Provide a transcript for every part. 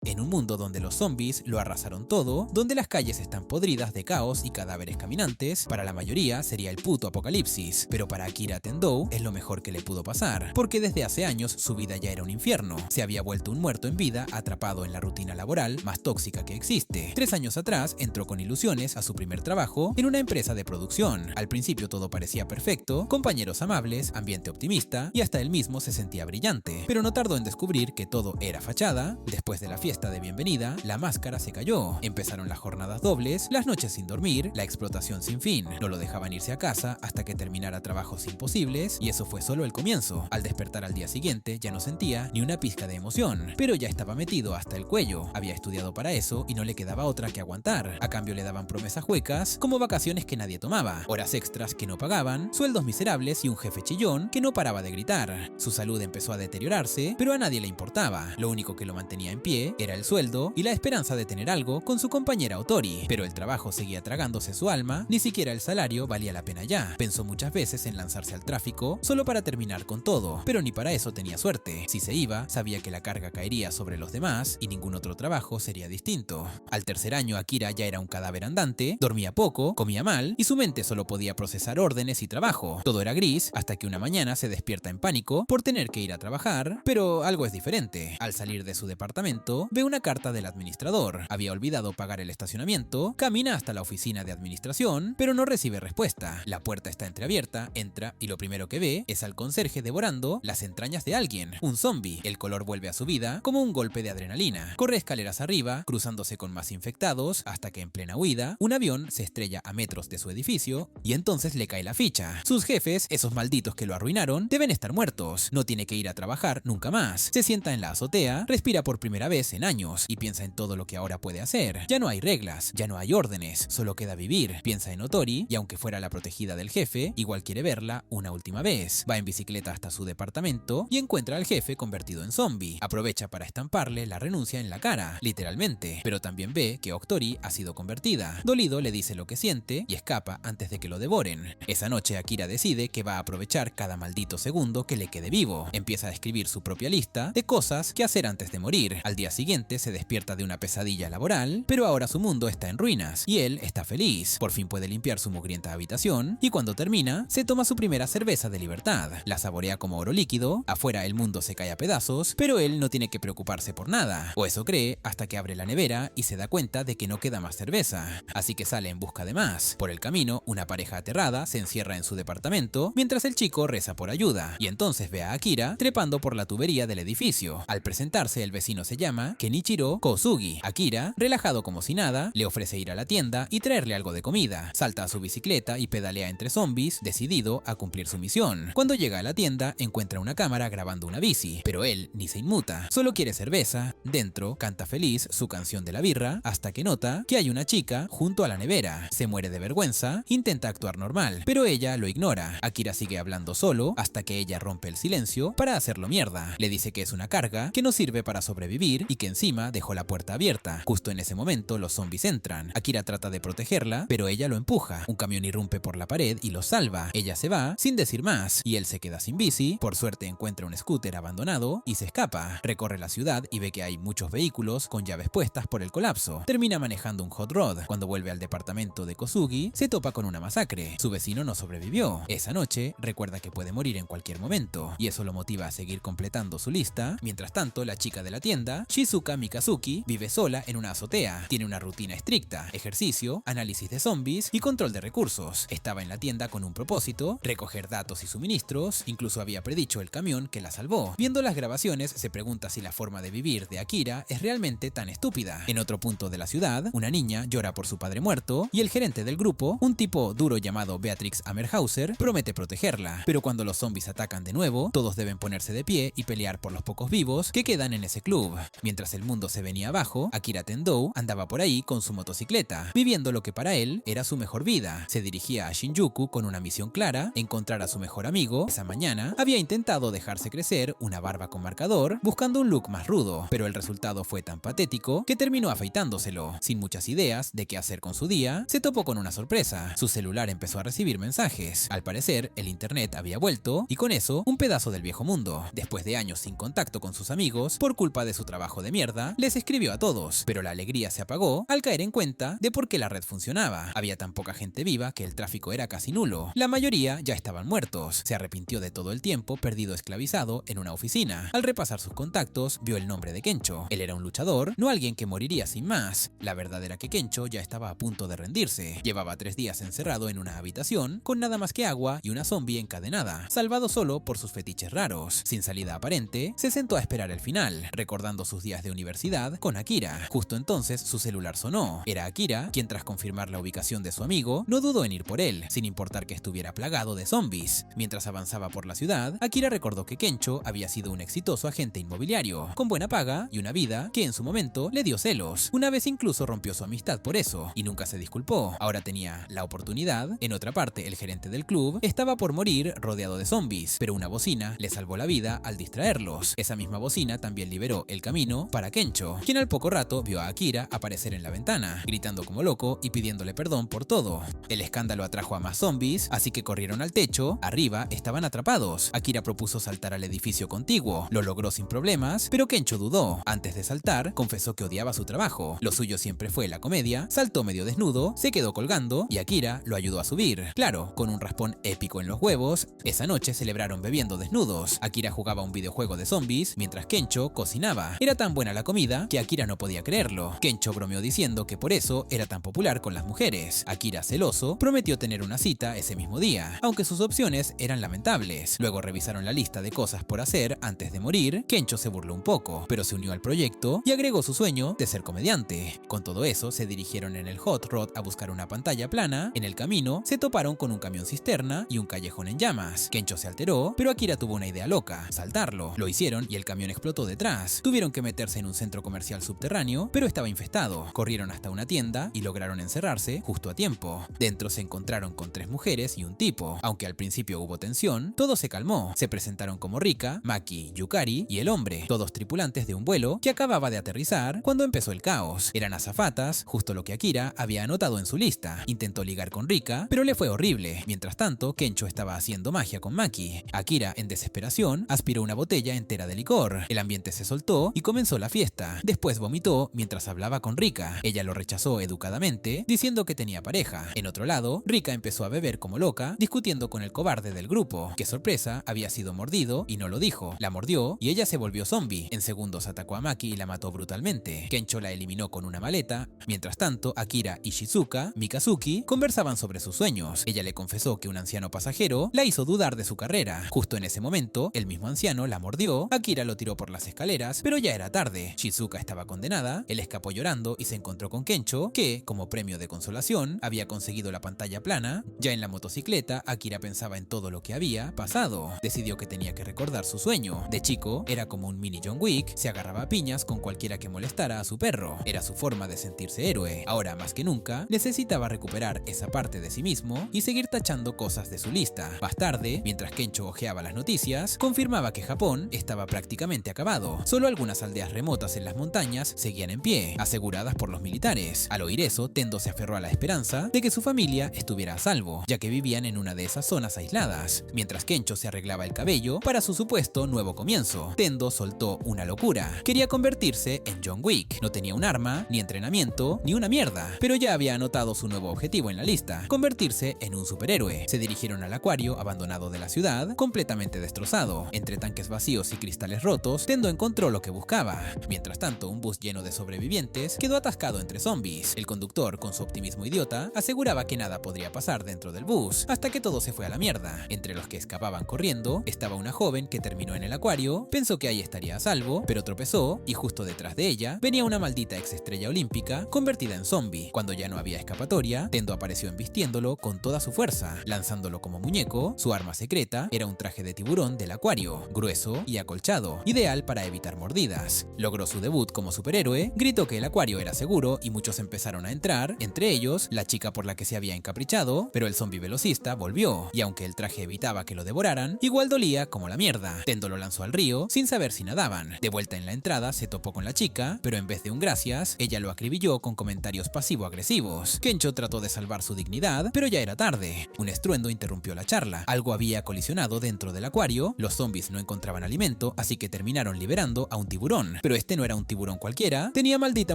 en un mundo donde los zombies lo arrasaron todo, donde las calles están podridas de caos y cadáveres caminantes. Para la mayoría sería el puto apocalipsis, pero para Akira Tendou es lo mejor que le pudo pasar, porque desde hace años su vida ya era un infierno. Se había vuelto un muerto en vida, atrapado en la rutina laboral más tóxica que existe. 3 años atrás entró con ilusiones a su primer trabajo en una empresa de producción. Al principio todo parecía perfecto, compañeros amables, ambiente optimista y hasta él mismo se sentía brillante. Pero no tardó en descubrir que todo era fachada. Después de la fiesta de bienvenida, la máscara se cayó. Empezaron las jornadas dobles, las noches sin dormir, la explotación sin fin. No lo dejaban irse a casa hasta que terminara trabajos imposibles, y eso fue solo el comienzo. Al despertar al día siguiente ya no sentía ni una pizca de emoción, pero ya estaba metido hasta el cuello. Había estudiado para eso y no le quedaba otra que aguantar. A cambio le daban promesas huecas, como vacaciones que nadie tomaba, horas extras que no pagaban, sueldos miserables y un jefe chillón que no paraba de gritar. Su salud empezó a deteriorarse, pero a nadie le importaba. Lo único que lo mantenía en pie era el sueldo y la esperanza de tener algo con su compañera Otori. Pero el trabajo seguía tragándose su alma, ni siquiera el salario valía la pena ya. Pensó muchas veces en lanzarse al tráfico solo para terminar con todo, pero ni para eso tenía suerte. Si se iba, sabía que la carga caería sobre los demás y ningún otro trabajo sería distinto. Al tercer año, Akira ya era un cadáver andante, dormía poco, comía mal y su mente solo podía procesar órdenes y trabajo. Todo era gris hasta que una mañana se despierta en pánico por tener que ir a trabajar, pero algo es diferente. Al salir de su departamento, ve una carta del administrador. Había olvidado pagar el estacionamiento, camina hasta la oficina de administración, pero no recibe respuesta. La puerta está entreabierta, entra y lo primero que ve es al conserje devorando las entrañas de alguien, un zombie. El color vuelve a su vida como un golpe de adrenalina. Corre escaleras arriba, cruzándose con más infectados, hasta que en plena huida, un avión se estrella a metros de su edificio y entonces le cae la ficha. Sus jefes, esos malditos que lo arruinaron, deben estar muertos. No tiene que ir a trabajar nunca más. Se sienta en la azotea, respira por primera vez en años y piensa en todo lo que ahora puede hacer. Ya no hay reglas, ya no hay órdenes, solo queda vivir. Piensa en Otori y aunque fuera la protegida del jefe, igual quiere verla una última vez. Va en bicicleta hasta su departamento y encuentra al jefe convertido en zombie. Aprovecha para estamparle la renuncia en la cara, literalmente, pero también ve que Otori ha sido convertida. Dolido le dice lo que siente y escapa antes de que lo devoren. Esa noche Akira decide que va a aprovechar cada maldito segundo que le quede vivo. Empieza a escribir su propia lista de cosas que hacer antes de morir. Al día siguiente se despierta de una pesadilla laboral, pero ahora su mundo está en ruinas y él está feliz. Por fin puede limpiar su mugrienta habitación y cuando termina, se toma su primera cerveza de libertad. La saborea como oro líquido, afuera el mundo se cae a pedazos, pero él no tiene que preocuparse por nada, o eso cree hasta que abre la nevera y se da cuenta de que no queda más cerveza, así que sale en busca de más. Por el camino, una pareja aterrada se encierra en su departamento mientras el chico reza por ayuda, y entonces ve a Akira trepando por la tubería del edificio. Al presentarse, el vecino se llama Kenichiro Kosugi. Akira, relajado como si nada, le ofrece ir a la tienda y traerle algo de comida. Salta a su bicicleta y pedalea entre zombies, decidido a cumplir su misión. Cuando llega a la tienda, encuentra una cámara grabando una bici, pero él ni se inmuta, solo quiere cerveza. Dentro, canta feliz su canción de la birra, hasta que nota que hay una chica junto a la nevera. Se muere de vergüenza, intenta actuar normal, pero ella lo ignora. Akira sigue hablando solo, hasta que ella rompe el silencio para hacerlo mierda. Le dice que es una carga, que no sirve para sobrevivir y que encima dejó la puerta abierta. Justo en ese momento, los zombies entran. Akira trata de protegerla, pero ella lo empuja. Un camión irrumpe por la pared y lo salva. Ella se va sin decir más, y él se queda sin bici. Por suerte encuentra un scooter abandonado y se escapa. Recorre la ciudad y ve que hay muchos vehículos con llaves puestas por el colapso. Termina manejando un hot rod. Cuando vuelve al departamento de Kosugi, se topa con una masacre. Su vecino no sobrevivió. Esa noche, recuerda que puede morir en cualquier momento, y eso lo motiva a seguir completando su lista. Mientras tanto, la chica de la tienda, Shizuka Mikazuki, vive sola en una azotea. Tiene una rutina estricta: ejercicio, análisis de zombies y control de recursos. Estaba en la tienda con un propósito: recoger datos y suministros. Incluso había predicho el camión que la salvó. Viendo las grabaciones, se pregunta si la forma de vivir de Akira es realmente tan estúpida. En otro punto de la ciudad, una niña llora por su padre muerto y el gerente del grupo, un tipo duro llamado Beatrix Ammerhauser, promete protegerla. Pero cuando los zombies atacan de nuevo, todos deben ponerse de pie y pelear por los pocos vivos que quedan en ese club. Mientras el mundo se venía abajo, Akira Tendou andaba por ahí con su motocicleta, viviendo lo que para él era su mejor vida. Se dirigía a Shinjuku con una misión clara: encontrar a su mejor amigo. Esa mañana había intentado dejarse crecer una barba con marcador, buscando un look más rudo, pero el resultado fue tan patético que terminó afeitándoselo. Sin muchas ideas de qué hacer con su día, se topó con una sorpresa. Su celular empezó a recibir mensajes. Al parecer, el internet había vuelto, y con eso, un pedazo del viejo mundo. Después de años sin contacto con sus amigos, por culpa de su trabajo de mierda, les escribió a todos, pero la alegría se apagó al caer en cuenta de por qué la red funcionaba. Había tan poca gente viva que el tráfico era casi nulo. La mayoría ya estaban muertos. Se arrepintió de todo el tiempo perdido esclavizado en una oficina. Al repasar sus contactos, vio el nombre de Kencho. Él era un luchador, no alguien que moriría sin más. La verdad era que Kencho ya estaba a punto de rendirse. Llevaba 3 días encerrado en una habitación, con nada más que agua y una zombie encadenada, salvado solo por sus fetiches raros. Sin salida aparente, se sentó a esperar el final, recordando sus días de universidad con Akira. Justo entonces su celular sonó. Era Akira, quien tras confirmar la ubicación de su amigo, no dudó en ir por él, sin importar que estuviera plagado de zombies. Mientras avanzaba por la ciudad, Akira recordó que Kencho había sido un exitoso agente inmobiliario, con buena paga y una vida que en su momento le dio celos. Una vez incluso rompió su amistad por eso, y nunca se disculpó. Ahora tenía la oportunidad. En otra parte, el gerente del club estaba por morir rodeado de zombies, pero una bocina le salvó la vida al distraerlos. Esa misma bocina también liberó el camino para Kencho, quien al poco rato vio a Akira aparecer en la ventana, gritando como loco y pidiéndole perdón por todo. El escándalo atrajo a más zombies, así que corrieron al techo. Arriba estaban atrapados. Akira propuso saltar al edificio contiguo. Lo logró sin problemas, pero Kencho dudó. Antes de saltar, confesó que odiaba su trabajo. Lo suyo siempre fue la comedia. Saltó medio desnudo, se quedó colgando y Akira lo ayudó a subir. Claro, con un raspón épico en los huevos. Esa noche celebraron bebiendo desnudos. Akira jugaba un videojuego de zombies mientras Kencho cocinaba. Era tan buena la comida que Akira no podía creerlo. Kencho bromeó diciendo que por eso era tan popular con las mujeres. Akira, celoso, prometió tener una cita ese mismo día, aunque sus opciones eran lamentables. Luego revisaron la lista de cosas por hacer antes de morir. Kencho se burló un poco, pero se unió al proyecto y agregó su sueño de ser comediante. Con todo eso, se dirigieron en el Hot Rod a buscar una pantalla plana. En el camino, se toparon con un camión cisterna y un callejón en llamas. Kencho se alteró, pero Akira tuvo una idea loca: saltarlo. Lo hicieron y el camión explotó detrás. Tuvieron que meterse en un centro comercial subterráneo, pero estaba infestado. Corrieron hasta una tienda y lograron encerrarse justo a tiempo. Dentro se encontraron con 3 mujeres y un tipo. Aunque al principio hubo tensión, todo se calmó. Se presentaron como Rika, Maki, Yukari y el hombre, todos tripulantes de un vuelo que acababa de aterrizar cuando empezó el caos. Eran azafatas, justo lo que Akira había anotado en su lista. Intentó ligar con Rika, pero le fue horrible. Mientras tanto, Kencho estaba haciendo magia con Maki. Akira, en desesperación, aspiró una botella entera de licor. El ambiente se soltó y comenzó la fiesta. Después vomitó mientras hablaba con Rika. Ella lo rechazó educadamente, diciendo que tenía pareja. En otro lado, Rika empezó a beber como loca, discutiendo con el cobarde del grupo. Qué sorpresa, había sido mordido y no lo dijo. La mordió y ella se volvió zombie. En segundos atacó a Maki y la mató brutalmente. Kencho la eliminó con una maleta. Mientras tanto, Akira y Shizuka, Mikazuki, conversaban sobre sus sueños. Ella le confesó que un anciano pasajero la hizo dudar de su carrera. Justo en ese momento, el mismo anciano la mordió. Akira lo tiró por las escaleras, pero ya era tarde. Shizuka estaba condenada. Él escapó llorando y se encontró con Kencho, que, como premio de consolación, había conseguido la pantalla plana. Ya en la motocicleta, Akira pensaba en todo lo que había pasado. Decidió que tenía que recordar su sueño. De chico, era como un mini John Wick, se agarraba a piñas con cualquiera que molestara a su perro. Era su forma de sentirse héroe. Ahora, más que nunca, necesitaba recuperar esa parte de sí mismo y seguir tachando cosas de su lista. Más tarde, mientras Kencho hojeaba las noticias, confirmaba que Japón estaba prácticamente acabado. Solo algunas aldeas remotas en las montañas seguían en pie, aseguradas por los militares. Al oír eso, Tendo se aferró a la esperanza de que su familia estuviera a salvo, ya que vivían en una de esas zonas aisladas. Mientras Kencho se arreglaba el cabello para su supuesto nuevo comienzo, Tendo soltó una locura. Quería convertirse en John Wick. No tenía un arma, ni entrenamiento, ni una mierda, pero ya había anotado su nuevo objetivo en la lista: convertirse en un superhéroe. Se dirigieron al acuario abandonado de la ciudad, completamente destrozado. Entre tanques vacíos y cristales rotos, Tendo encontró lo que buscaba. Mientras tanto, un bus lleno de sobrevivientes quedó atascado entre zombies. El conductor, con su optimismo idiota, aseguraba que nada podría pasar dentro del bus, hasta que todo se fue a la mierda. Entre los que escapaban corriendo, estaba una joven que terminó en el acuario. Pensó que ahí estaría a salvo, pero tropezó, y justo detrás de ella venía una maldita exestrella olímpica convertida en zombie. Cuando ya no había escapatoria, Tendo apareció embistiéndolo con toda su fuerza, lanzándolo como muñeco. Su arma secreta era un traje de tiburón del acuario, grueso y acolchado, ideal para evitar mordidas. Logró su debut como superhéroe, gritó que el acuario era seguro y muchos empezaron a entrar, entre ellos la chica por la que se había encaprichado, pero el zombie velocista volvió, y aunque el traje evitaba que lo devoraran, igual dolía como la mierda. Tendo lo lanzó al río sin saber si nadaban. De vuelta en la entrada se topó con la chica, pero en vez de un gracias, ella lo acribilló con comentarios pasivo-agresivos. Kencho trató de salvar su dignidad, pero ya era tarde. Un estruendo interrumpió la charla. Algo había colisionado dentro del acuario. Los zombies no encontraban alimento, así que terminaron liberando a un tiburón. pero este no era un tiburón cualquiera, tenía maldita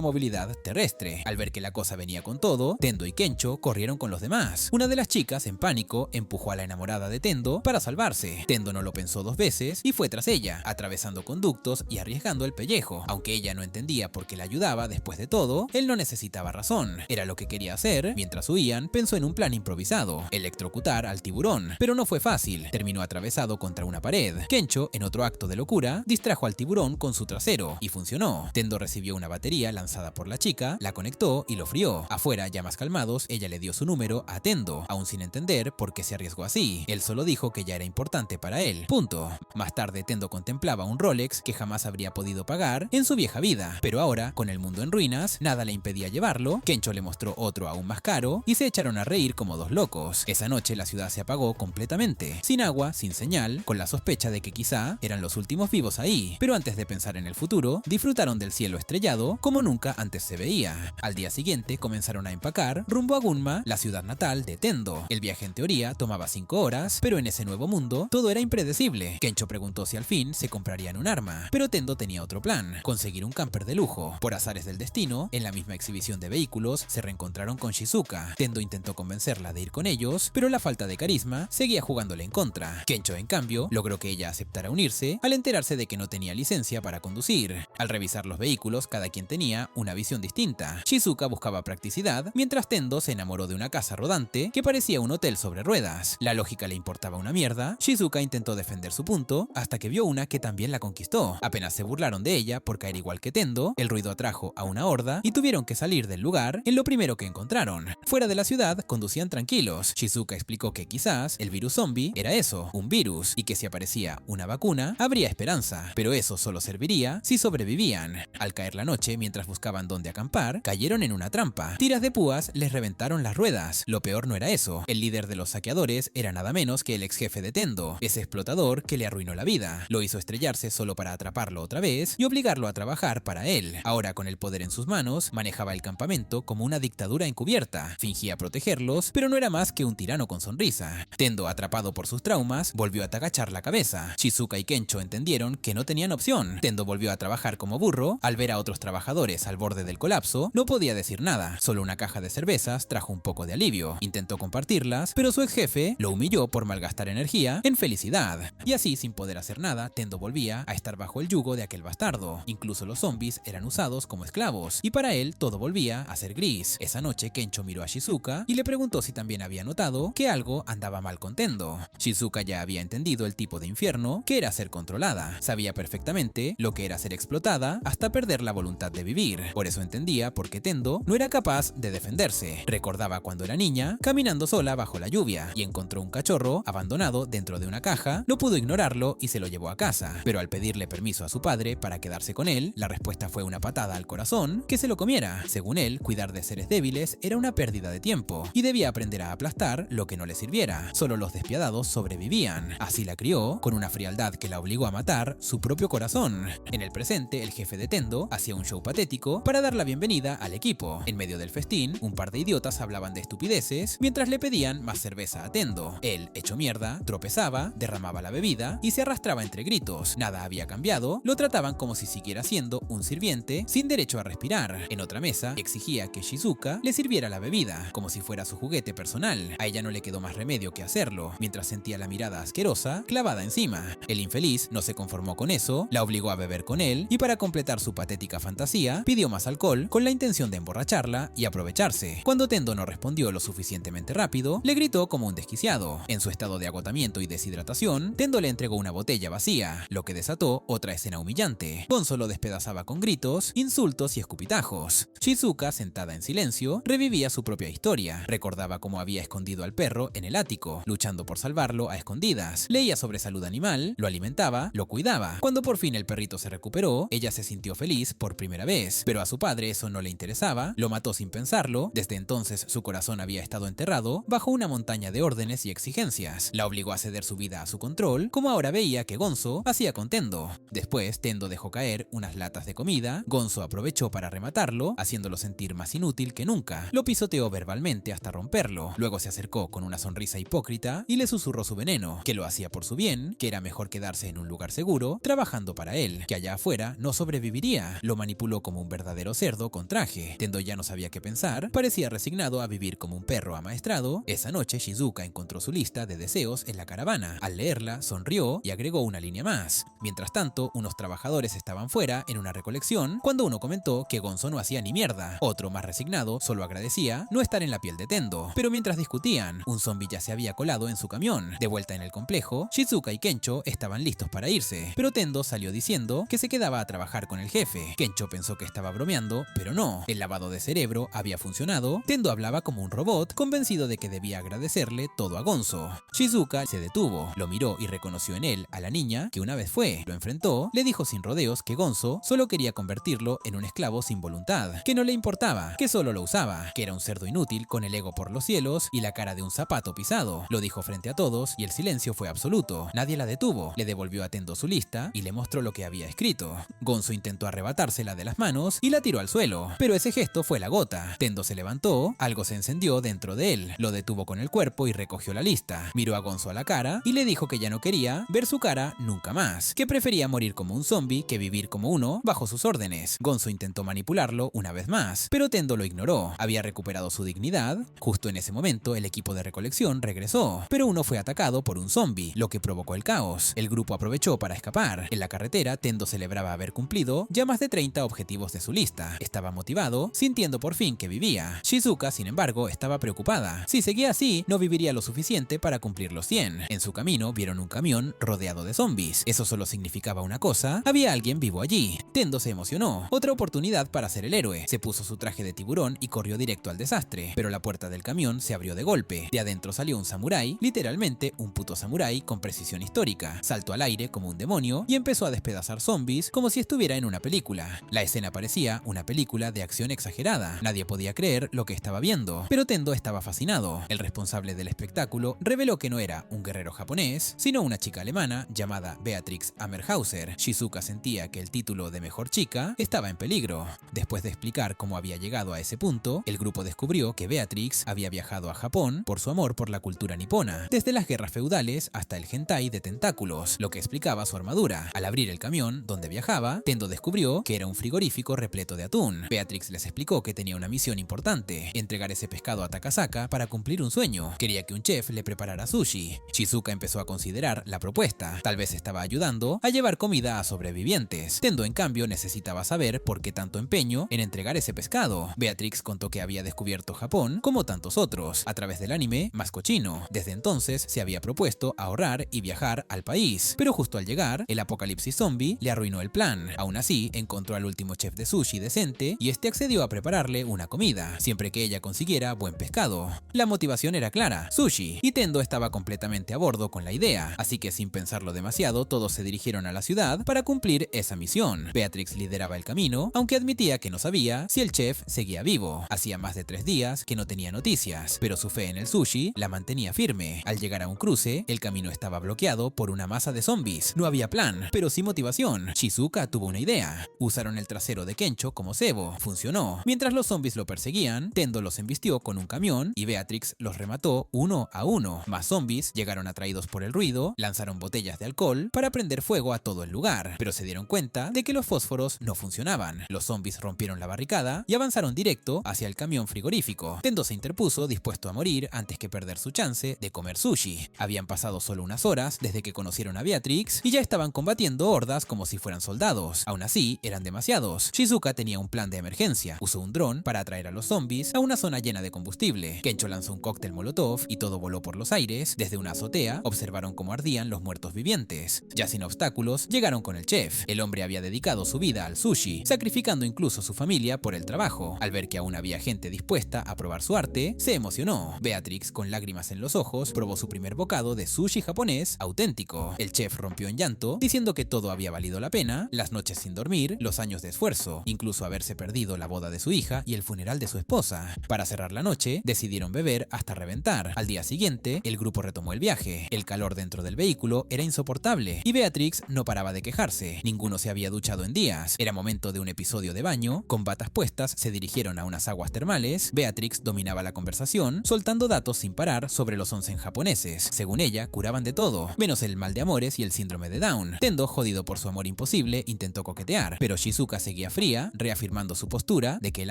movilidad terrestre. Al ver que la cosa venía con todo, Tendo y Kencho corrieron con los demás. Una de las chicas, en pánico, empujó a la enamorada de Tendo para salvarse. Tendo no lo pensó dos veces y fue tras ella, atravesando conductos y arriesgando el pellejo. Aunque ella no entendía por qué la ayudaba después de todo, él no necesitaba razón. Era lo que quería hacer. Mientras huían, pensó en un plan improvisado: electrocutar al tiburón. Pero no fue fácil. Terminó atravesado contra una pared. Kencho, en otro acto de locura, distrajo al tiburón con su trasero y funcionó. Tendo recibió una batería lanzada por la chica, la conectó y lo frió. Afuera, ya más calmados, ella le dio su número a Tendo, aún sin entender por qué se arriesgó así. Él solo dijo que ya era importante para él. Punto. Más tarde, Tendo contemplaba un Rolex que jamás habría podido pagar en su vieja vida, pero ahora, con el mundo en ruinas, nada le impedía llevarlo. Kencho le mostró otro aún más caro y se echaron a reír como dos locos. Esa noche la ciudad se apagó completamente, sin agua, sin señal, con la sospecha de que quizá eran los últimos vivos ahí. Pero antes de pensar en el futuro, disfrutaron del cielo estrellado como nunca antes se veía. Al día siguiente comenzaron a empacar rumbo a Gunma, la ciudad natal de Tendo. El viaje en teoría tomaba 5 horas, pero en ese nuevo mundo todo era impredecible. Kencho preguntó si al fin se comprarían un arma, pero Tendo tenía otro plan: conseguir un camper de lujo. Por azares del destino, en la misma exhibición de vehículos se reencontraron con Shizuka. Tendo intentó convencerla de ir con ellos, pero la falta de carisma seguía jugándole en contra. Kencho, en cambio, logró que ella aceptara unirse al enterarse de que no tenía licencia para conducir. Al revisar los vehículos, cada quien tenía una visión distinta. Shizuka buscaba practicidad, mientras Tendo se enamoró de una casa rodante que parecía un hotel sobre ruedas. La lógica le importaba una mierda. Shizuka intentó defender su punto hasta que vio una que también la conquistó. Apenas se burlaron de ella por caer igual que Tendo, el ruido atrajo a una horda y tuvieron que salir del lugar en lo primero que encontraron. Fuera de la ciudad conducían tranquilos. Shizuka explicó que quizás el virus zombie era eso, un virus, y que si aparecía una vacuna habría esperanza, pero eso solo serviría si sobrevivían. Al caer la noche, mientras buscaban dónde acampar, cayeron en una trampa. Tiras de púas les reventaron las ruedas. Lo peor no era eso. El líder de los saqueadores era nada menos que el ex jefe de Tendo, ese explotador que le arruinó la vida. Lo hizo estrellarse solo para atraparlo otra vez y obligarlo a trabajar para él. Ahora, con el poder en sus manos, manejaba el campamento como una dictadura encubierta. Fingía protegerlos, pero no era más que un tirano con sonrisa. Tendo, atrapado por sus traumas, volvió a agachar la cabeza. Shizuka y Kencho entendieron que no tenían opción. Tendo volvió a trabajar como burro. Al ver a otros trabajadores al borde del colapso, no podía decir nada. Solo una caja de cervezas trajo un poco de alivio. Intentó compartirlas, pero su ex jefe lo humilló por malgastar energía en felicidad. Y así, sin poder hacer nada, Tendo volvía a estar bajo el yugo de aquel bastardo. Incluso los zombies eran usados como esclavos, y para él todo volvía a ser gris. Esa noche Kencho miró a Shizuka y le preguntó si también había notado que algo andaba mal con Tendo. Shizuka ya había entendido el tipo de infierno que era ser controlada. Sabía perfectamente lo que era ser explotada hasta perder la voluntad de vivir. Por eso entendía por qué Tendo no era capaz de defenderse. Recordaba cuando era niña, caminando sola bajo la lluvia, y encontró un cachorro abandonado dentro de una caja. No pudo ignorarlo y se lo llevó a casa. Pero al pedirle permiso a su padre para quedarse con él, la respuesta fue una patada al corazón que se lo comiera. Según él, cuidar de seres débiles era una pérdida de tiempo y debía aprender a aplastar lo que no le sirviera. Solo los despiadados sobrevivían. Así la crió, con una frialdad que la obligó a matar su propio corazón. En el presente, el jefe de Tendo hacía un show patético para dar la bienvenida al equipo. En medio del festín, un par de idiotas hablaban de estupideces mientras le pedían más cerveza a Tendo. Él, hecho mierda, tropezaba, derramaba la bebida y se arrastraba entre gritos. Nada había cambiado, lo trataban como si siguiera siendo un sirviente sin derecho a respirar. En otra mesa, exigía que Shizuka le sirviera la bebida, como si fuera su juguete personal. A ella no le quedó más remedio que hacerlo, mientras sentía la mirada asquerosa clavada encima. El infeliz no se conformó con eso, la obligó a beber con él y para completar su patética fantasía, pidió más alcohol con la intención de emborracharla y aprovecharse. Cuando Tendo no respondió lo suficientemente rápido, le gritó como un desquiciado. En su estado de agotamiento y deshidratación, Tendo le entregó una botella vacía, lo que desató otra escena humillante. Gonzo lo despedazaba con gritos, insultos y escupitajos. Shizuka, sentada en silencio, revivía su propia historia. Recordaba cómo había escondido al perro en el ático, luchando por salvarlo a escondidas. Leía sobre salud animal, lo alimentaba, lo cuidaba. Cuando por fin el perrito se recuperó, ella se sintió feliz por primera vez, pero a su padre eso no le interesaba, lo mató sin pensarlo. Desde entonces su corazón había estado enterrado bajo una montaña de órdenes y exigencias. La obligó a ceder su vida a su control, como ahora veía que Gonzo hacía con Tendo. Después, Tendo dejó caer unas latas de comida. Gonzo aprovechó para rematarlo, haciéndolo sentir más inútil que nunca. Lo pisoteó verbalmente hasta romperlo. Luego se acercó con una sonrisa hipócrita y le susurró su veneno, que lo hacía por su bien, que era mejor quedarse en un lugar seguro, trabajando para él, que allá afuera fuera, no sobreviviría. Lo manipuló como un verdadero cerdo con traje. Tendo ya no sabía qué pensar, parecía resignado a vivir como un perro amaestrado. Esa noche Shizuka encontró su lista de deseos en la caravana. Al leerla, sonrió y agregó una línea más. Mientras tanto, unos trabajadores estaban fuera en una recolección cuando uno comentó que Gonzo no hacía ni mierda. Otro, más resignado, solo agradecía no estar en la piel de Tendo. Pero mientras discutían, un zombi ya se había colado en su camión. De vuelta en el complejo, Shizuka y Kencho estaban listos para irse, pero Tendo salió diciendo que se quedaba a trabajar con el jefe. Kencho pensó que estaba bromeando, pero no. El lavado de cerebro había funcionado. Tendo hablaba como un robot, convencido de que debía agradecerle todo a Gonzo. Shizuka se detuvo, lo miró y reconoció en él a la niña que una vez fue. Lo enfrentó, le dijo sin rodeos que Gonzo solo quería convertirlo en un esclavo sin voluntad, que no le importaba, que solo lo usaba, que era un cerdo inútil con el ego por los cielos y la cara de un zapato pisado. Lo dijo frente a todos y el silencio fue absoluto. Nadie la detuvo. Le devolvió a Tendo su lista y le mostró lo que había escrito. Gonzo intentó arrebatársela de las manos y la tiró al suelo, pero ese gesto fue la gota. Tendo se levantó, algo se encendió dentro de él, lo detuvo con el cuerpo y recogió la lista. Miró a Gonzo a la cara y le dijo que ya no quería ver su cara nunca más, que prefería morir como un zombie que vivir como uno bajo sus órdenes. Gonzo intentó manipularlo una vez más, pero Tendo lo ignoró. Había recuperado su dignidad. Justo en ese momento el equipo de recolección regresó, pero uno fue atacado por un zombie, lo que provocó el caos. El grupo aprovechó para escapar. En la carretera, Tendo celebraba haber cumplido ya más de 30 objetivos de su lista. Estaba motivado, sintiendo por fin que vivía. Shizuka, sin embargo, estaba preocupada. Si seguía así, no viviría lo suficiente para cumplir los 100. En su camino vieron un camión rodeado de zombies. Eso solo significaba una cosa: había alguien vivo allí. Tendo se emocionó. Otra oportunidad para ser el héroe. Se puso su traje de tiburón y corrió directo al desastre. Pero la puerta del camión se abrió de golpe. De adentro salió un samurái, literalmente un puto samurái con precisión histórica. Saltó al aire como un demonio y empezó a despedazar zombies como si estuviera en una película. La escena parecía una película de acción exagerada. Nadie podía creer lo que estaba viendo, pero Tendo estaba fascinado. El responsable del espectáculo reveló que no era un guerrero japonés, sino una chica alemana llamada Beatrix Ammerhauser. Shizuka sentía que el título de mejor chica estaba en peligro. Después de explicar cómo había llegado a ese punto, el grupo descubrió que Beatrix había viajado a Japón por su amor por la cultura nipona, desde las guerras feudales hasta el hentai de tentáculos, lo que explicaba su armadura. Al abrir el camión donde viajaba, Tendo descubrió que era un frigorífico repleto de atún. Beatrix les explicó que tenía una misión importante: entregar ese pescado a Takasaka para cumplir un sueño. Quería que un chef le preparara sushi. Shizuka empezó a considerar la propuesta. Tal vez estaba ayudando a llevar comida a sobrevivientes. Tendo, en cambio, necesitaba saber por qué tanto empeño en entregar ese pescado. Beatrix contó que había descubierto Japón, como tantos otros, a través del anime más cochino. Desde entonces se había propuesto ahorrar y viajar al país, pero justo al llegar, el apocalipsis zombie le arruinó el plan. Aún así, encontró al último chef de sushi decente y este accedió a prepararle una comida, siempre que ella consiguiera buen pescado. La motivación era clara: sushi, y Tendo estaba completamente a bordo con la idea, así que sin pensarlo demasiado, todos se dirigieron a la ciudad para cumplir esa misión. Beatrix lideraba el camino, aunque admitía que no sabía si el chef seguía vivo. Hacía más de 3 días que no tenía noticias, pero su fe en el sushi la mantenía firme. Al llegar a un cruce, el camino estaba bloqueado por una masa de zombies. No había plan, pero sí motivación. Shizuka tuvo una idea. Usaron el trasero de Kencho como cebo. Funcionó. Mientras los zombies lo perseguían, Tendo los embistió con un camión y Beatrix los remató uno a uno. Más zombies llegaron atraídos por el ruido, lanzaron botellas de alcohol para prender fuego a todo el lugar, pero se dieron cuenta de que los fósforos no funcionaban. Los zombies rompieron la barricada y avanzaron directo hacia el camión frigorífico. Tendo se interpuso, dispuesto a morir antes que perder su chance de comer sushi. Habían pasado solo unas horas desde que conocieron a Beatrix y ya estaban combatiendo hordas como si fueran soldados. Aún así, eran demasiados. Shizuka tenía un plan de emergencia. Usó un dron para atraer a los zombies a una zona llena de combustible. Kencho lanzó un cóctel molotov y todo voló por los aires. Desde una azotea, observaron cómo ardían los muertos vivientes. Ya sin obstáculos, llegaron con el chef. El hombre había dedicado su vida al sushi, sacrificando incluso su familia por el trabajo. Al ver que aún había gente dispuesta a probar su arte, se emocionó. Beatrix, con lágrimas en los ojos, probó su primer bocado de sushi japonés auténtico. El chef rompió en llanto, diciendo que todo había valido la pena: las noches sin dormir, los años de esfuerzo, incluso haberse perdido la boda de su hija y el funeral de su esposa. Para cerrar la noche, decidieron beber hasta reventar. Al día siguiente, el grupo retomó el viaje. El calor dentro del vehículo era insoportable y Beatrix no paraba de quejarse. Ninguno se había duchado en días. Era momento de un episodio de baño. Con batas puestas, se dirigieron a unas aguas termales. Beatrix dominaba la conversación, soltando datos sin parar sobre los onsen japoneses. Según ella, curaban de todo, menos el mal de amores y el síndrome de Down. Tendo, jodido por su amor imposible, posible, intentó coquetear, pero Shizuka seguía fría, reafirmando su postura de que el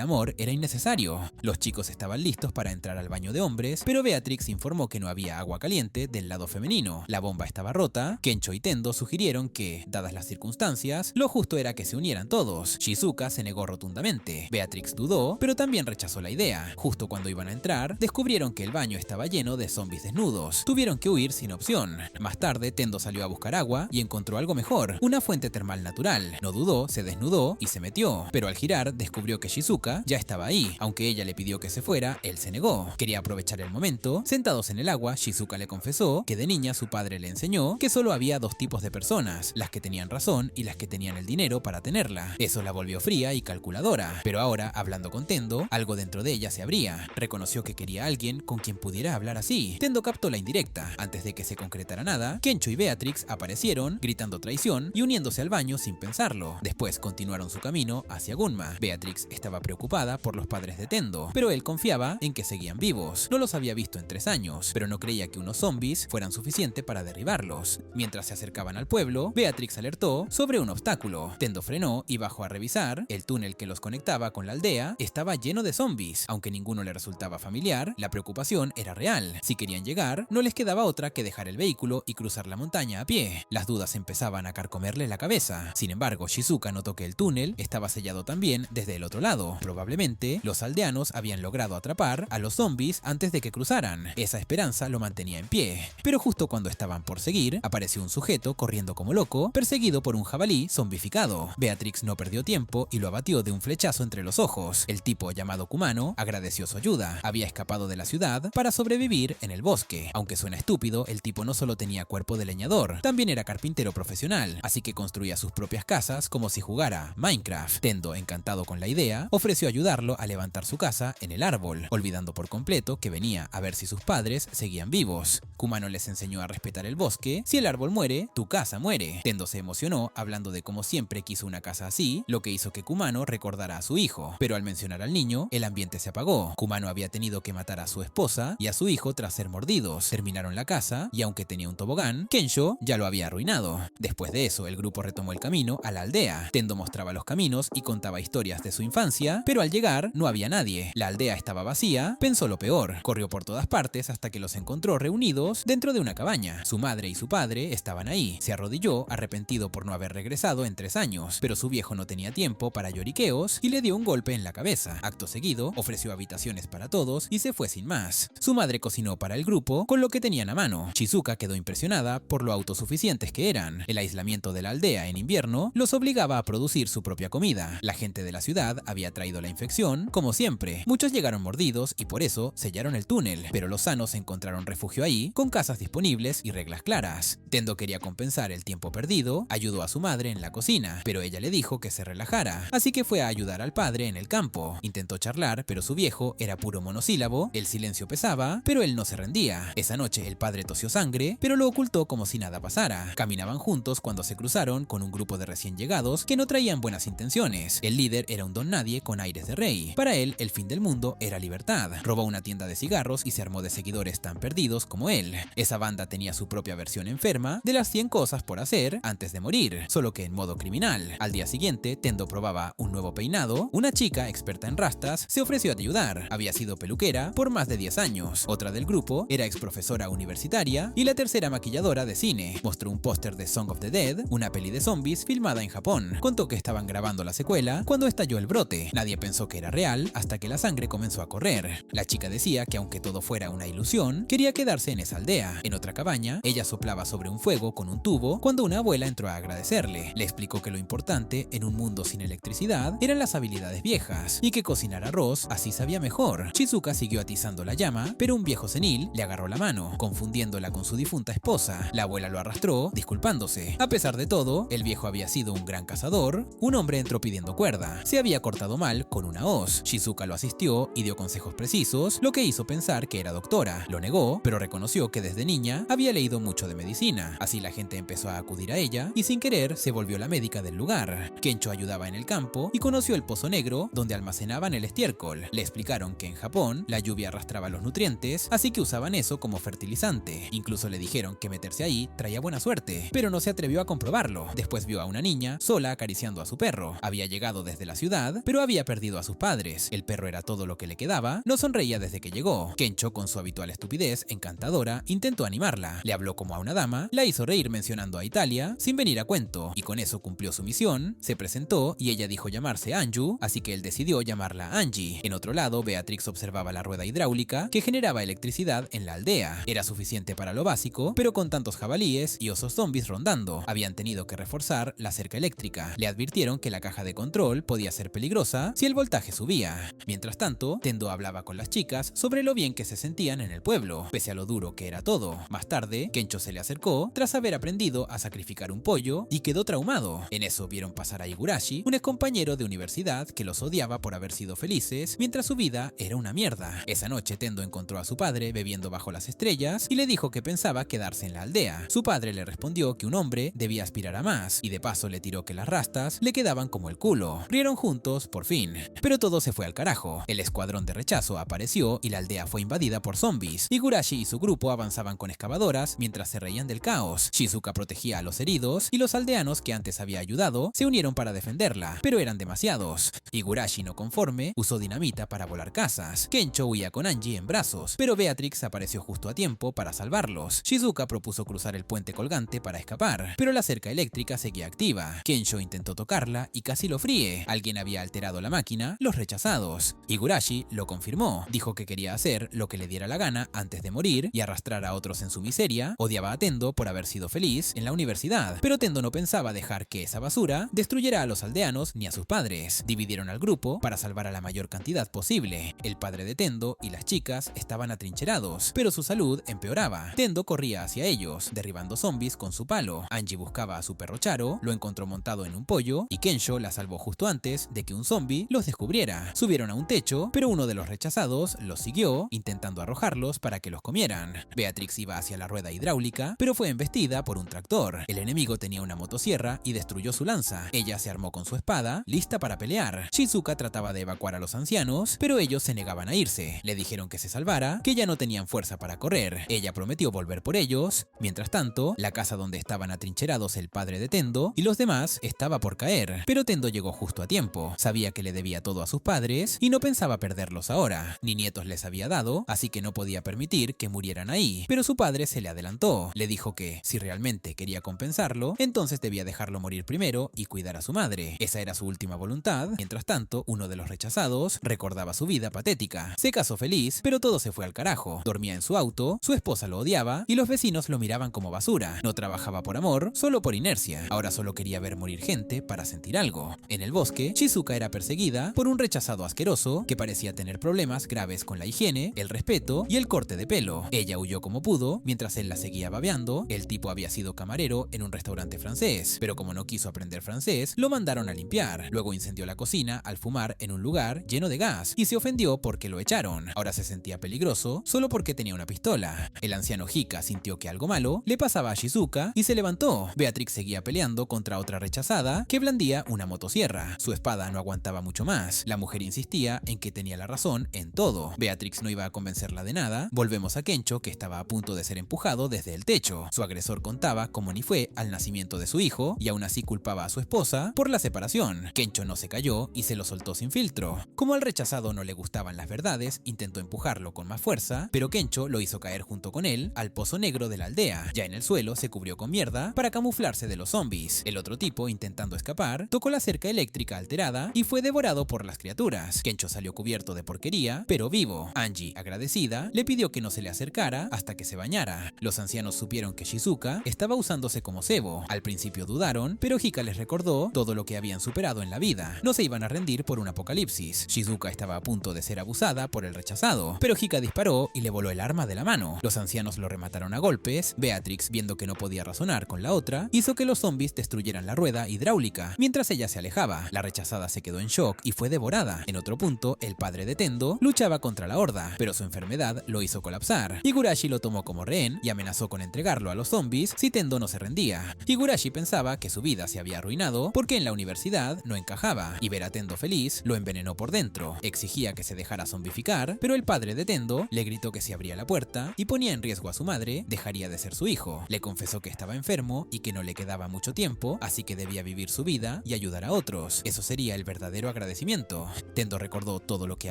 amor era innecesario. Los chicos estaban listos para entrar al baño de hombres, pero Beatrix informó que no había agua caliente del lado femenino. La bomba estaba rota. Kencho y Tendo sugirieron que, dadas las circunstancias, lo justo era que se unieran todos. Shizuka se negó rotundamente. Beatrix dudó, pero también rechazó la idea. Justo cuando iban a entrar, descubrieron que el baño estaba lleno de zombies desnudos. Tuvieron que huir sin opción. Más tarde, Tendo salió a buscar agua y encontró algo mejor, una fuente termal natural. No dudó, se desnudó y se metió, pero al girar descubrió que Shizuka ya estaba ahí. Aunque ella le pidió que se fuera, él se negó. Quería aprovechar el momento. Sentados en el agua, Shizuka le confesó que de niña su padre le enseñó que solo había dos tipos de personas, las que tenían razón y las que tenían el dinero para tenerla. Eso la volvió fría y calculadora, pero ahora, hablando con Tendo, algo dentro de ella se abría. Reconoció que quería a alguien con quien pudiera hablar así. Tendo captó la indirecta. Antes de que se concretara nada, Kencho y Beatrix aparecieron, gritando traición y uniéndose al baño sin pensarlo. Después continuaron su camino hacia Gunma. Beatrix estaba preocupada por los padres de Tendo, pero él confiaba en que seguían vivos. No los había visto en 3 años, pero no creía que unos zombies fueran suficiente para derribarlos. Mientras se acercaban al pueblo, Beatrix alertó sobre un obstáculo. Tendo frenó y bajó a revisar. El túnel que los conectaba con la aldea estaba lleno de zombies. Aunque ninguno le resultaba familiar, la preocupación era real. Si querían llegar, no les quedaba otra que dejar el vehículo y cruzar la montaña a pie. Las dudas empezaban a carcomerle la cabeza. Sin embargo, Shizuka notó que el túnel estaba sellado también desde el otro lado. Probablemente, los aldeanos habían logrado atrapar a los zombies antes de que cruzaran. Esa esperanza lo mantenía en pie. Pero justo cuando estaban por seguir, apareció un sujeto corriendo como loco, perseguido por un jabalí zombificado. Beatrix no perdió tiempo y lo abatió de un flechazo entre los ojos. El tipo, llamado Kumano, agradeció su ayuda. Había escapado de la ciudad para sobrevivir en el bosque. Aunque suena estúpido, el tipo no solo tenía cuerpo de leñador, también era carpintero profesional, así que construía sus propias casas como si jugara Minecraft. Tendo, encantado con la idea, ofreció ayudarlo a levantar su casa en el árbol, olvidando por completo que venía a ver si sus padres seguían vivos. Kumano les enseñó a respetar el bosque. Si el árbol muere, tu casa muere. Tendo se emocionó hablando de cómo siempre quiso una casa así, lo que hizo que Kumano recordara a su hijo. Pero al mencionar al niño, el ambiente se apagó. Kumano había tenido que matar a su esposa y a su hijo tras ser mordidos. Terminaron la casa y aunque tenía un tobogán, Kensho ya lo había arruinado. Después de eso, el grupo retomó el camino a la aldea. Tendo mostraba los caminos y contaba historias de su infancia, pero al llegar no había nadie. La aldea estaba vacía. Pensó lo peor. Corrió por todas partes hasta que los encontró reunidos dentro de una cabaña. Su madre y su padre estaban ahí. Se arrodilló, arrepentido por no haber regresado en 3 años, pero su viejo no tenía tiempo para lloriqueos y le dio un golpe en la cabeza. Acto seguido, ofreció habitaciones para todos y se fue sin más. Su madre cocinó para el grupo con lo que tenían a mano. Shizuka quedó impresionada por lo autosuficientes que eran. El aislamiento de la aldea en invierno los obligaba a producir su propia comida. La gente de la ciudad había traído la infección, como siempre. Muchos llegaron mordidos y por eso sellaron el túnel, pero los sanos encontraron refugio ahí, con casas disponibles y reglas claras. Tendo quería compensar el tiempo perdido, ayudó a su madre en la cocina, pero ella le dijo que se relajara, así que fue a ayudar al padre en el campo. Intentó charlar, pero su viejo era puro monosílabo, el silencio pesaba, pero él no se rendía. Esa noche el padre tosió sangre, pero lo ocultó como si nada pasara. Caminaban juntos cuando se cruzaron con un grupo de recién llegados que no traían buenas intenciones. El líder era un don nadie con aires de rey. Para él, el fin del mundo era libertad. Robó una tienda de cigarros y se armó de seguidores tan perdidos como él. Esa banda tenía su propia versión enferma de las 100 cosas por hacer antes de morir, solo que en modo criminal. Al día siguiente, Tendo probaba un nuevo peinado. Una chica experta en rastas se ofreció a ayudar. Había sido peluquera por más de 10 años. Otra del grupo era ex profesora universitaria y la tercera maquilladora de cine. Mostró un póster de Song of the Dead, una peli de zombies filmada en Japón. Contó que estaban grabando la secuela cuando estalló el brote. Nadie pensó que era real hasta que la sangre comenzó a correr. La chica decía que aunque todo fuera una ilusión, quería quedarse en esa aldea. En otra cabaña, ella soplaba sobre un fuego con un tubo cuando una abuela entró a agradecerle. Le explicó que lo importante en un mundo sin electricidad eran las habilidades viejas y que cocinar arroz así sabía mejor. Shizuka siguió atizando la llama, pero un viejo senil le agarró la mano, confundiéndola con su difunta esposa. La abuela lo arrastró, disculpándose. A pesar de todo, el viejo había sido un gran cazador. Un hombre entró pidiendo cuerda. Se había cortado mal con una hoz. Shizuka lo asistió y dio consejos precisos, lo que hizo pensar que era doctora. Lo negó, pero reconoció que desde niña había leído mucho de medicina. Así la gente empezó a acudir a ella y sin querer se volvió la médica del lugar. Kencho ayudaba en el campo y conoció el pozo negro donde almacenaban el estiércol. Le explicaron que en Japón la lluvia arrastraba los nutrientes, así que usaban eso como fertilizante. Incluso le dijeron que meterse ahí traía buena suerte, pero no se atrevió a comprobarlo. Después después vio a una niña sola acariciando a su perro. Había llegado desde la ciudad, pero había perdido a sus padres. El perro era todo lo que le quedaba. No sonreía desde que llegó. Kencho, con su habitual estupidez encantadora, intentó animarla. Le habló como a una dama, la hizo reír mencionando a Italia, sin venir a cuento, y con eso cumplió su misión. Se presentó y ella dijo llamarse Anju, así que él decidió llamarla Angie. En otro lado, Beatrix observaba la rueda hidráulica que generaba electricidad en la aldea. Era suficiente para lo básico, pero con tantos jabalíes y osos zombies rondando, habían tenido que reforzar la cerca eléctrica. Le advirtieron que la caja de control podía ser peligrosa si el voltaje subía. Mientras tanto, Tendo hablaba con las chicas sobre lo bien que se sentían en el pueblo, pese a lo duro que era todo. Más tarde, Kencho se le acercó tras haber aprendido a sacrificar un pollo y quedó traumado. En eso vieron pasar a Higurashi, un excompañero de universidad que los odiaba por haber sido felices mientras su vida era una mierda. Esa noche Tendo encontró a su padre bebiendo bajo las estrellas y le dijo que pensaba quedarse en la aldea. Su padre le respondió que un hombre debía aspirar a más y de paso le tiró que las rastas le quedaban como el culo. Rieron juntos, por fin. Pero todo se fue al carajo. El escuadrón de rechazo apareció y la aldea fue invadida por zombies. Higurashi y su grupo avanzaban con excavadoras mientras se reían del caos. Shizuka protegía a los heridos y los aldeanos que antes había ayudado se unieron para defenderla, pero eran demasiados. Higurashi, no conforme, usó dinamita para volar casas. Kencho huía con Angie en brazos, pero Beatrix apareció justo a tiempo para salvarlos. Shizuka propuso cruzar el puente colgante para escapar, pero la cerca eléctrica seguía activa. Kensho intentó tocarla y casi lo fríe. Alguien había alterado la máquina, los rechazados. Higurashi lo confirmó, dijo que quería hacer lo que le diera la gana antes de morir y arrastrar a otros en su miseria. Odiaba a Tendo por haber sido feliz en la universidad, pero Tendo no pensaba dejar que esa basura destruyera a los aldeanos ni a sus padres. Dividieron al grupo para salvar a la mayor cantidad posible. El padre de Tendo y las chicas estaban atrincherados, pero su salud empeoraba. Tendo corría hacia ellos, derribando zombies con su palo. Angie buscaba a su perro Charo, lo encontró montado en un pollo y Kensho la salvó justo antes de que un zombie los descubriera. Subieron a un techo, pero uno de los rechazados los siguió, intentando arrojarlos para que los comieran. Beatrix iba hacia la rueda hidráulica, pero fue embestida por un tractor. El enemigo tenía una motosierra y destruyó su lanza. Ella se armó con su espada, lista para pelear. Shizuka trataba de evacuar a los ancianos, pero ellos se negaban a irse. Le dijeron que se salvara, que ya no tenían fuerza para correr. Ella prometió volver por ellos. Mientras tanto, la casa donde estaban atrincherados el padre de Tendo y los demás estaba por caer, pero Tendo llegó justo a tiempo. Sabía que le debía todo a sus padres y no pensaba perderlos ahora. Ni nietos les había dado, así que no podía permitir que murieran ahí. Pero su padre se le adelantó. Le dijo que, si realmente quería compensarlo, entonces debía dejarlo morir primero y cuidar a su madre. Esa era su última voluntad. Mientras tanto, uno de los rechazados recordaba su vida patética. Se casó feliz, pero todo se fue al carajo. Dormía en su auto, su esposa lo odiaba y los vecinos lo miraban como basura. No trabajaba por amor, solo por inercia. Ahora solo quería ver morir gente para sentir algo. En el bosque, Shizuka era perseguida por un rechazado asqueroso que parecía tener problemas graves con la higiene, el respeto y el corte de pelo. Ella huyó como pudo mientras él la seguía babeando. El tipo había sido camarero en un restaurante francés, pero como no quiso aprender francés, lo mandaron a limpiar. Luego incendió la cocina al fumar en un lugar lleno de gas y se ofendió porque lo echaron. Ahora se sentía peligroso solo porque tenía una pistola. El anciano Hika sintió que algo malo le pasaba a Shizuka y se levantó. Beatrix seguía peleando contra otra rechazada que blandía una motosierra. Su espada no aguantaba mucho más. La mujer insistía en que tenía la razón en todo. Beatrix no iba a convencerla de nada. Volvemos a Kencho, que estaba a punto de ser empujado desde el techo. Su agresor contaba cómo ni fue al nacimiento de su hijo y aún así culpaba a su esposa por la separación. Kencho no se cayó y se lo soltó sin filtro. Como al rechazado no le gustaban las verdades, intentó empujarlo con más fuerza, pero Kencho lo hizo caer junto con él al pozo negro de la aldea. Ya en el suelo se cubrió con mierda para camuflarse de los zombies. El otro tipo, intentando escapar, tocó la cerca eléctrica alterada y fue devorado por las criaturas. Kencho salió cubierto de porquería, pero vivo. Angie, agradecida, le pidió que no se le acercara hasta que se bañara. Los ancianos supieron que Shizuka estaba usándose como cebo. Al principio dudaron, pero Hika les recordó todo lo que habían superado en la vida. No se iban a rendir por un apocalipsis. Shizuka estaba a punto de ser abusada por el rechazado, pero Hika disparó y le voló el arma de la mano. Los ancianos lo remataron a golpes. Beatrix, viendo que no podía razonar con la otra, hizo que los zombies destruyeran la rueda hidráulica. Mientras ella se alejaba, la rechazada se quedó en shock y fue devorada. En otro punto, el padre de Tendo luchaba contra la horda, pero su enfermedad lo hizo colapsar. Higurashi lo tomó como rehén y amenazó con entregarlo a los zombies si Tendo no se rendía. Higurashi pensaba que su vida se había arruinado porque en la universidad no encajaba, y ver a Tendo feliz lo envenenó por dentro. Exigía que se dejara zombificar, pero el padre de Tendo le gritó que si abría la puerta y ponía en riesgo a su madre, dejaría de ser su hijo. Le confesó que estaba enfermo y que no le quedaba mucho mucho tiempo, así que debía vivir su vida y ayudar a otros. Eso sería el verdadero agradecimiento. Tendo recordó todo lo que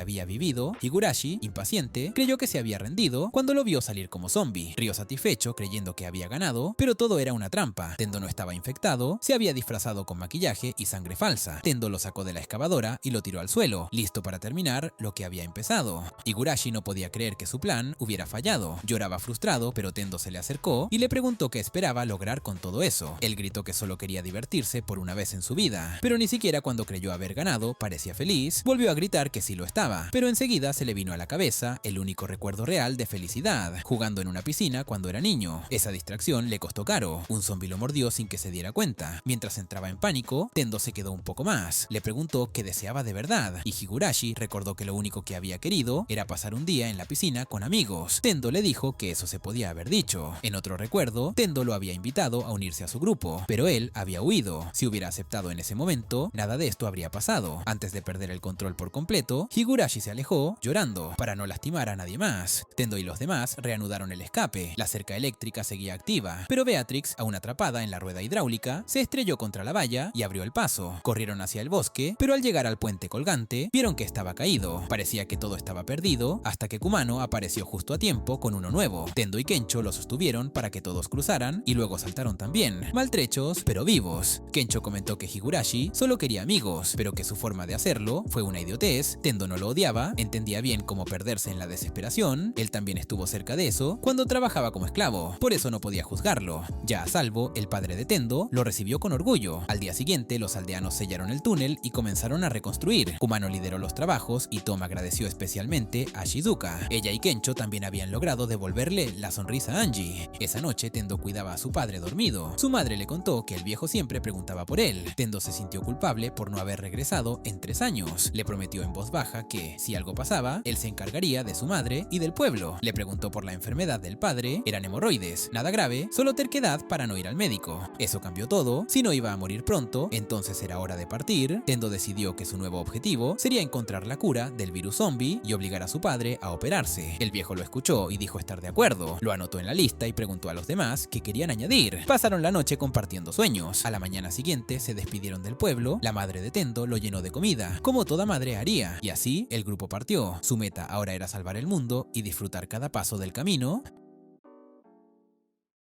había vivido. Higurashi, impaciente, creyó que se había rendido cuando lo vio salir como zombie. Rió satisfecho creyendo que había ganado, pero todo era una trampa. Tendo no estaba infectado, se había disfrazado con maquillaje y sangre falsa. Tendo lo sacó de la excavadora y lo tiró al suelo, listo para terminar lo que había empezado. Higurashi no podía creer que su plan hubiera fallado. Lloraba frustrado, pero Tendo se le acercó y le preguntó qué esperaba lograr con todo eso. Él gritó que solo quería divertirse por una vez en su vida, pero ni siquiera cuando creyó haber ganado parecía feliz. Volvió a gritar que sí lo estaba, pero enseguida se le vino a la cabeza el único recuerdo real de felicidad, jugando en una piscina cuando era niño. Esa distracción le costó caro. Un zombi lo mordió sin que se diera cuenta. Mientras entraba en pánico, Tendo se quedó un poco más. Le preguntó qué deseaba de verdad, y Higurashi recordó que lo único que había querido era pasar un día en la piscina con amigos. Tendo le dijo que eso se podía haber dicho. En otro recuerdo, Tendo lo había invitado a unirse a su grupo, pero él había huido. Si hubiera aceptado en ese momento, nada de esto habría pasado. Antes de perder el control por completo, Higurashi se alejó, llorando, para no lastimar a nadie más. Tendo y los demás reanudaron el escape. La cerca eléctrica seguía activa, pero Beatrix, aún atrapada en la rueda hidráulica, se estrelló contra la valla y abrió el paso. Corrieron hacia el bosque, pero al llegar al puente colgante, vieron que estaba caído. Parecía que todo estaba perdido, hasta que Kumano apareció justo a tiempo con uno nuevo. Tendo y Kencho lo sostuvieron para que todos cruzaran y luego saltaron también, maltrechos pero vivos. Kencho comentó que Higurashi solo quería amigos, pero que su forma de hacerlo fue una idiotez. Tendo no lo odiaba, entendía bien cómo perderse en la desesperación. Él también estuvo cerca de eso cuando trabajaba como esclavo, por eso no podía juzgarlo. Ya a salvo, el padre de Tendo lo recibió con orgullo. Al día siguiente, los aldeanos sellaron el túnel y comenzaron a reconstruir. Kumano lideró los trabajos y Tom agradeció especialmente a Shizuka. Ella y Kencho también habían logrado devolverle la sonrisa a Angie. Esa noche, Tendo cuidaba a su padre dormido. Su madre le contó que el viejo siempre preguntaba por él. Tendo se sintió culpable por no haber regresado en 3 años. Le prometió en voz baja que, si algo pasaba, él se encargaría de su madre y del pueblo. Le preguntó por la enfermedad del padre. Eran hemorroides, nada grave, solo terquedad para no ir al médico. Eso cambió todo. Si no iba a morir pronto, entonces era hora de partir. Tendo decidió que su nuevo objetivo sería encontrar la cura del virus zombie y obligar a su padre a operarse. El viejo lo escuchó y dijo estar de acuerdo. Lo anotó en la lista y preguntó a los demás qué querían añadir. Pasaron la noche compartiendo sueños. A la mañana siguiente se despidieron del pueblo. La madre de Tendo lo llenó de comida, como toda madre haría. Y así el grupo partió. Su meta ahora era salvar el mundo y disfrutar cada paso del camino